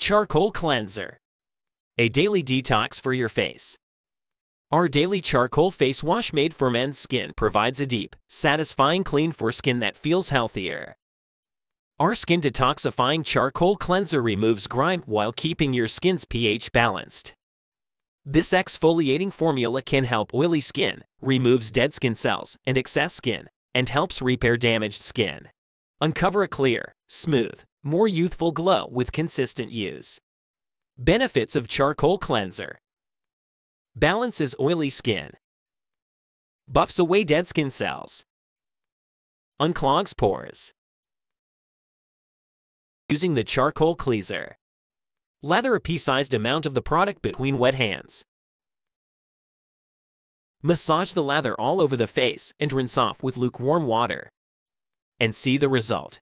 Charcoal Cleanser. A daily detox for your face. Our daily charcoal face wash made for men's skin provides a deep, satisfying clean for skin that feels healthier. Our skin-detoxifying charcoal cleanser removes grime while keeping your skin's pH balanced. This exfoliating formula can help oily skin, removes dead skin cells and excess skin, and helps repair damaged skin. Uncover a clear, smooth, more youthful glow with consistent use. Benefits of charcoal cleanser. Balances oily skin. Buffs away dead skin cells. Unclogs pores. Using the charcoal cleanser. Lather a pea-sized amount of the product between wet hands. Massage the lather all over the face and rinse off with lukewarm water. And see the result.